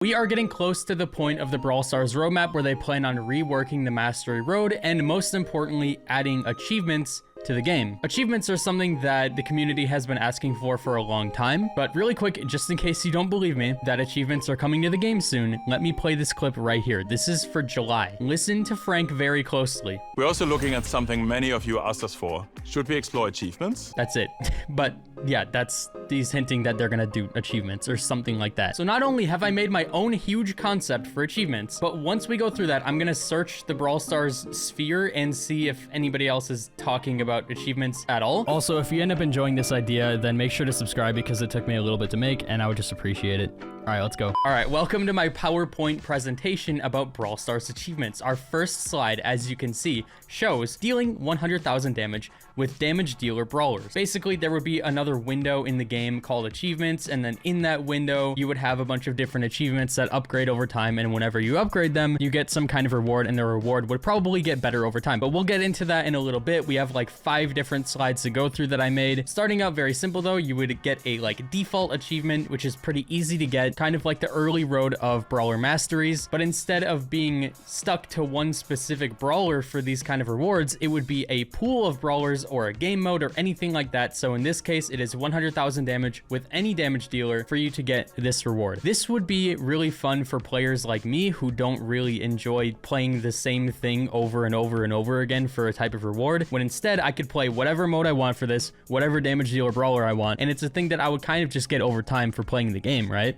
We are getting close to the point of the Brawl Stars roadmap where they plan on reworking the Mastery Road and most importantly, adding achievements to the game. Achievements are something that the community has been asking for a long time, but really quick, just in case you don't believe me, that achievements are coming to the game soon, let me play this clip right here. This is for July. Listen to Frank very closely. We're also looking at something many of you asked us for. Should we explore achievements? That's it. But yeah, he's hinting that they're gonna do achievements or something like that. So not only have I made my own huge concept for achievements, but once we go through that, I'm gonna search the Brawl Stars sphere and see if anybody else is talking about achievements at all. Also, if you end up enjoying this idea, then make sure to subscribe because it took me a little bit to make and I would just appreciate it. All right, let's go. All right, welcome to my PowerPoint presentation about Brawl Stars achievements. Our first slide, as you can see, shows dealing 100,000 damage with damage dealer brawlers. Basically, there would be another window in the game called achievements, and then in that window, you would have a bunch of different achievements that upgrade over time, and whenever you upgrade them, you get some kind of reward, and the reward would probably get better over time. But we'll get into that in a little bit. We have like 5 different slides to go through that I made. Starting out very simple though, you would get a like default achievement, which is pretty easy to get, kind of like the early road of brawler masteries, but instead of being stuck to one specific brawler for these kind of rewards, it would be a pool of brawlers or a game mode or anything like that. So in this case, it is 100,000 damage with any damage dealer for you to get this reward. This would be really fun for players like me who don't really enjoy playing the same thing over and over and over again for a type of reward, when instead I could play whatever mode I want for this, whatever damage dealer brawler I want, and it's a thing that I would kind of just get over time for playing the game, right?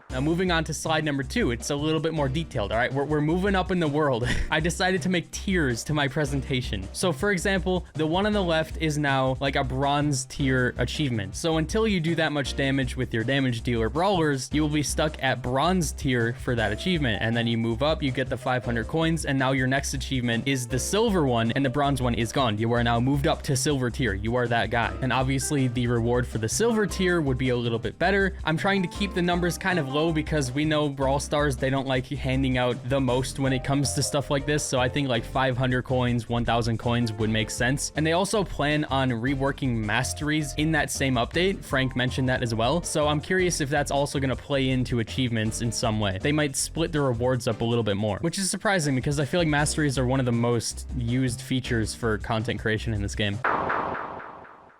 Now moving on to slide number 2, it's a little bit more detailed, all right? We're moving up in the world. I decided to make tiers to my presentation. So for example, the one on the left is now like a bronze tier achievement. So until you do that much damage with your damage dealer brawlers, you will be stuck at bronze tier for that achievement. And then you move up, you get the 500 coins, and now your next achievement is the silver one, and the bronze one is gone. You are now moved up to silver tier. You are that guy. And obviously the reward for the silver tier would be a little bit better. I'm trying to keep the numbers kind of low because we know Brawl Stars, they don't like handing out the most when it comes to stuff like this. So I think like 500 coins, 1,000 coins would make sense. And they also plan on reworking masteries in that same update. Frank mentioned that as well. So I'm curious if that's also going to play into achievements in some way. They might split the rewards up a little bit more, which is surprising because I feel like masteries are one of the most used features for content creation in this game.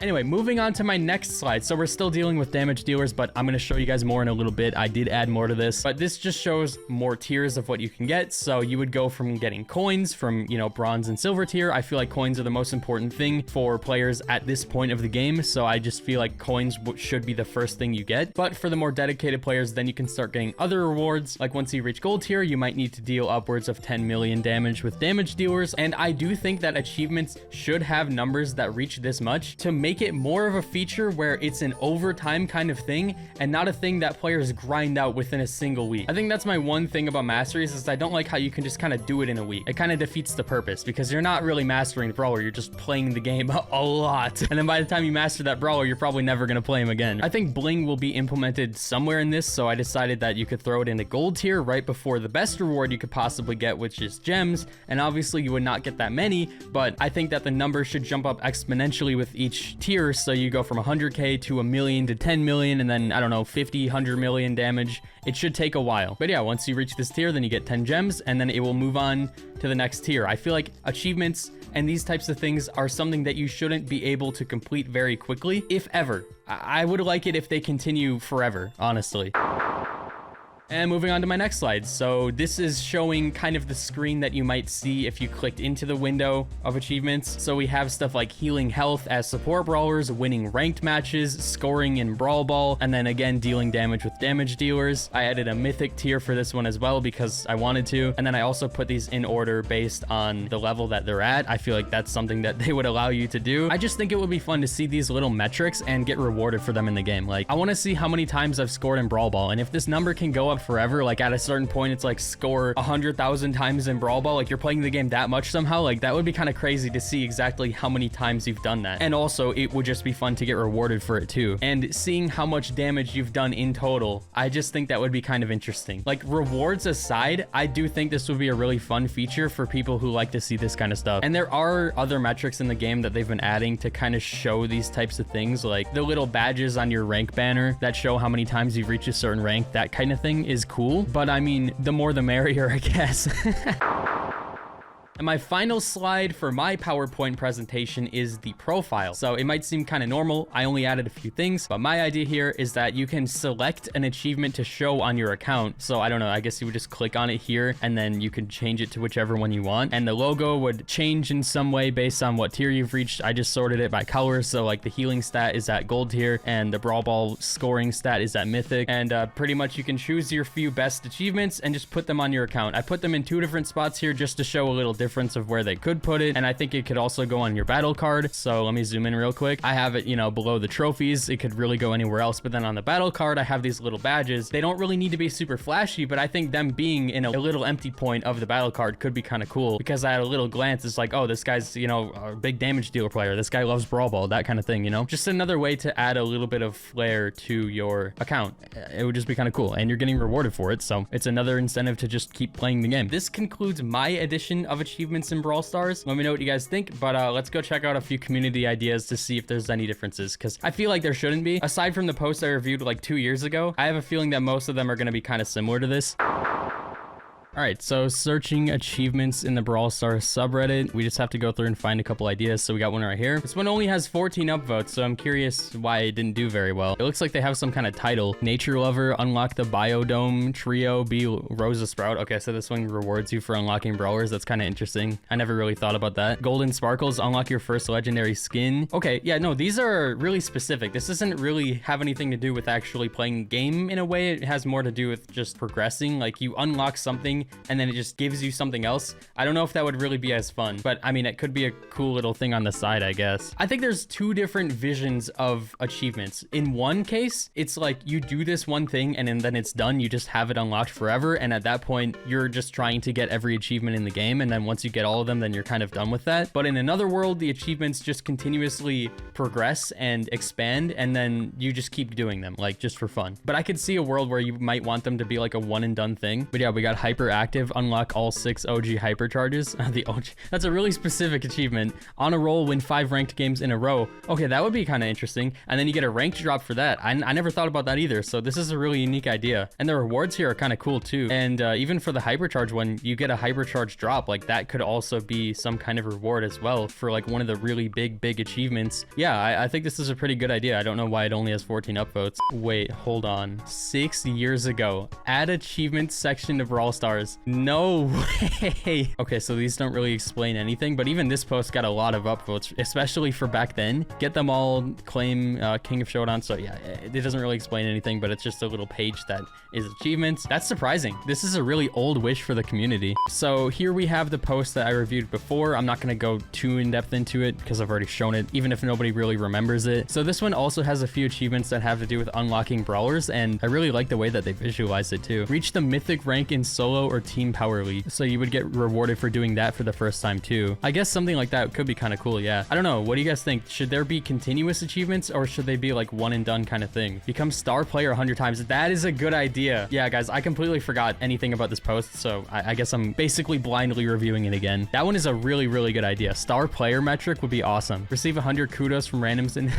Anyway, moving on to my next slide. So we're still dealing with damage dealers, but I'm going to show you guys more in a little bit. I did add more to this, but this just shows more tiers of what you can get. So you would go from getting coins from, you know, bronze and silver tier. I feel like coins are the most important thing for players at this point of the game. So I just feel like coins should be the first thing you get. But for the more dedicated players, then you can start getting other rewards. Like once you reach gold tier, you might need to deal upwards of 10 million damage with damage dealers. And I do think that achievements should have numbers that reach this much to make it more of a feature where it's an overtime kind of thing and not a thing that players grind out within a single week. I think that's my one thing about masteries is I don't like how you can just kind of do it in a week. It kind of defeats the purpose because you're not really mastering the brawler. You're just playing the game a lot. And then by the time you master that brawler, you're probably never going to play him again. I think bling will be implemented somewhere in this. So I decided that you could throw it into gold tier right before the best reward you could possibly get, which is gems. And obviously you would not get that many, but I think that the number should jump up exponentially with each tier. So you go from 100k to a million to 10 million, and then I don't know, 50, 100 million damage. It should take a while, but yeah, once you reach this tier, then you get 10 gems, and then it will move on to the next tier. I feel like achievements and these types of things are something that you shouldn't be able to complete very quickly, if ever. I would like it if they continue forever, honestly. And moving on to my next slide. So this is showing kind of the screen that you might see if you clicked into the window of achievements. So we have stuff like healing health as support brawlers, winning ranked matches, scoring in Brawl Ball, and then again, dealing damage with damage dealers. I added a mythic tier for this one as well because I wanted to. And then I also put these in order based on the level that they're at. I feel like that's something that they would allow you to do. I just think it would be fun to see these little metrics and get rewarded for them in the game. Like I want to see how many times I've scored in Brawl Ball. And if this number can go up forever. Like at a certain point, it's like score 100,000 times in Brawl Ball. Like you're playing the game that much somehow. Like that would be kind of crazy to see exactly how many times you've done that. And also it would just be fun to get rewarded for it too. And seeing how much damage you've done in total, I just think that would be kind of interesting. Like rewards aside, I do think this would be a really fun feature for people who like to see this kind of stuff. And there are other metrics in the game that they've been adding to kind of show these types of things, like the little badges on your rank banner that show how many times you've reached a certain rank. That kind of thing is cool, but I mean, the more the merrier, I guess. And my final slide for my PowerPoint presentation is the profile. So it might seem kind of normal. I only added a few things, but my idea here is that you can select an achievement to show on your account. So I don't know, I guess you would just click on it here and then you can change it to whichever one you want. And the logo would change in some way based on what tier you've reached. I just sorted it by color. So like the healing stat is at gold tier and the Brawl Ball scoring stat is at mythic. And pretty much you can choose your few best achievements and just put them on your account. I put them in 2 different spots here just to show a little difference of where they could put it, and I think it could also go on your battle card. So let me zoom in real quick. I have it, you know, below the trophies. It could really go anywhere else, but then on the battle card I have these little badges. They don't really need to be super flashy, but I think them being in a little empty point of the battle card could be kind of cool, because at a little glance it's like, oh, this guy's, you know, a big damage dealer player, this guy loves Brawl Ball, that kind of thing, you know. Just another way to add a little bit of flair to your account. It would just be kind of cool, and you're getting rewarded for it, so it's another incentive to just keep playing the game. This concludes my edition of achievements in Brawl Stars. Let me know what you guys think, but let's go check out a few community ideas to see if there's any differences, because I feel like there shouldn't be. Aside from the post I reviewed like 2 years ago, I have a feeling that most of them are going to be kind of similar to this. All right, so searching achievements in the Brawl Stars subreddit. We just have to go through and find a couple ideas. So we got one right here. This one only has 14 upvotes, so I'm curious why it didn't do very well. It looks like they have some kind of title. Nature Lover, unlock the Biodome Trio, be Rosa Sprout. Okay, so this one rewards you for unlocking brawlers. That's kind of interesting. I never really thought about that. Golden Sparkles, unlock your first legendary skin. Okay, yeah, no, these are really specific. This doesn't really have anything to do with actually playing the game in a way. It has more to do with just progressing. Like you unlock something and then it just gives you something else. I don't know if that would really be as fun, but I mean, it could be a cool little thing on the side, I guess. I think there's 2 different visions of achievements. In one case, it's like you do this one thing and then it's done. You just have it unlocked forever. And at that point, you're just trying to get every achievement in the game. And then once you get all of them, then you're kind of done with that. But in another world, the achievements just continuously progress and expand. And then you just keep doing them, like just for fun. But I could see a world where you might want them to be like a one and done thing. But yeah, we got hyperactive, unlock all 6 OG hypercharges. The OG, that's a really specific achievement. On a roll, win 5 ranked games in a row. Okay, that would be kind of interesting. And then you get a ranked drop for that. I never thought about that either. So this is a really unique idea. And the rewards here are kind of cool too. And even for the hypercharge one, you get a hypercharge drop. Like that could also be some kind of reward as well for like one of the really big achievements. Yeah, I think this is a pretty good idea. I don't know why it only has 14 upvotes. Wait, hold on. 6 years ago, add achievements section to Brawl Stars. No way. Okay, so these don't really explain anything, but even this post got a lot of upvotes, especially for back then. Get them all, claim King of Showdown. So yeah, it doesn't really explain anything, but it's just a little page that is achievements. That's surprising. This is a really old wish for the community. So here we have the post that I reviewed before. I'm not going to go too in depth into it because I've already shown it, even if nobody really remembers it. So this one also has a few achievements that have to do with unlocking brawlers, and I really like the way that they visualize it too. Reach the mythic rank in solo or team power league. So you would get rewarded for doing that for the first time too. I guess something like that could be kind of cool. Yeah, I don't know, what do you guys think? Should there be continuous achievements, or should they be like one and done kind of thing? Become star player 100 times. That is a good idea. Yeah guys, I completely forgot anything about this post, so I guess I'm basically blindly reviewing it again. That one is a really good idea. Star player metric would be awesome. Receive 100 kudos from randoms, and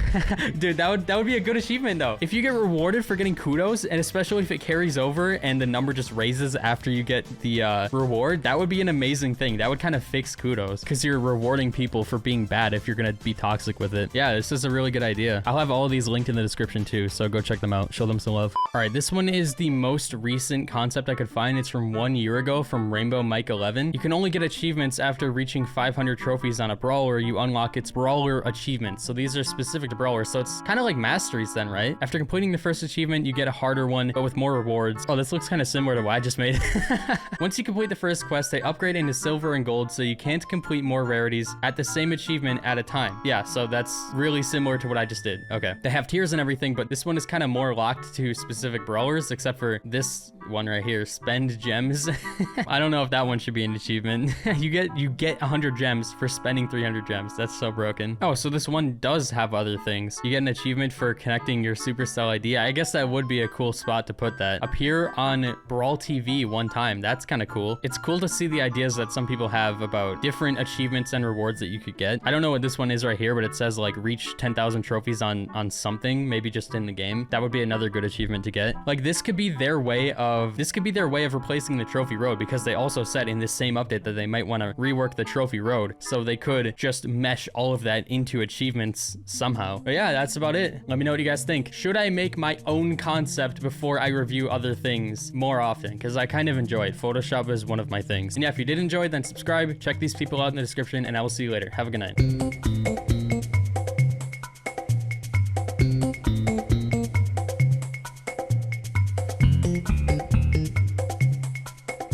dude, that would be a good achievement though. If you get rewarded for getting kudos, and especially if it carries over and the number just raises after you get the reward, that would be an amazing thing. That would kind of fix kudos, because you're rewarding people for being bad if you're gonna be toxic with it. Yeah, this is a really good idea. I'll have all of these linked in the description too, so go check them out. Show them some love. All right, this one is the most recent concept I could find. It's from 1 year ago, from Rainbow Mike 11. You can only get achievements after reaching 500 trophies on a brawler. You unlock its brawler achievements. So these are specific to brawlers. So it's kind of like masteries then, right? After completing the first achievement, you get a harder one, but with more rewards. Oh, this looks kind of similar to what I just made. Once you complete the first quest, they upgrade into silver and gold, so you can't complete more rarities at the same achievement at a time. Yeah, so that's really similar to what I just did. Okay. They have tiers and everything, but this one is kind of more locked to specific brawlers, except for this one right here, spend gems. I don't know if that one should be an achievement. you get 100 gems for spending 300 gems. That's so broken. Oh, so this one does have other things. You get an achievement for connecting your Supercell ID. I guess that would be a cool spot to put that. Appear on Brawl TV one time. That's kind of cool. It's cool to see the ideas that some people have about different achievements and rewards that you could get. I don't know what this one is right here, but it says like reach 10,000 trophies on something, maybe just in the game. That would be another good achievement to get. Like this could be their way of replacing the trophy road, because they also said in this same update that they might want to rework the trophy road, so they could just mesh all of that into achievements somehow. But yeah, that's about it. Let me know what you guys think. Should I make my own concept before I review other things more often? Because I kind of enjoy it. Photoshop is one of my things. And yeah, if you did enjoy, then subscribe, check these people out in the description, and I will see you later. Have a good night.